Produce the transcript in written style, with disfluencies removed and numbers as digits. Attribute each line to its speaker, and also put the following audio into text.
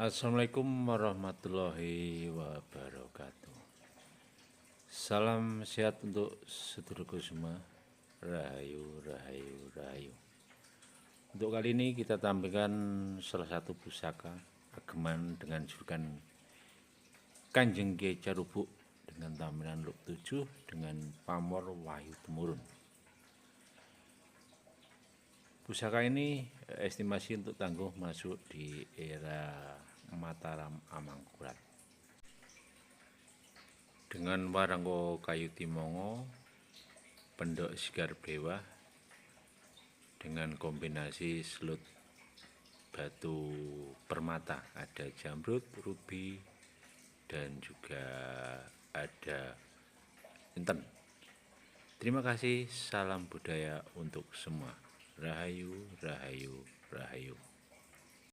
Speaker 1: Assalamualaikum warahmatullahi wabarakatuh. Salam sehat untuk sedulurku semua. Rahayu, rahayu, rahayu. Untuk kali ini kita tampilkan salah satu pusaka ageman dengan julukan Kanjeng Kyai Carubuk dengan tampilan luk 7 dengan pamor wahyu temurun. Pusaka ini estimasi untuk tangguh masuk di era Mataram Amangkurat. Dengan warangko kayu timongo, pendok sigar bewah, dengan kombinasi selut batu permata, ada jamrut, rubi, dan juga ada inten. Terima kasih, salam budaya untuk semua. Rahayu, rahayu, rahayu.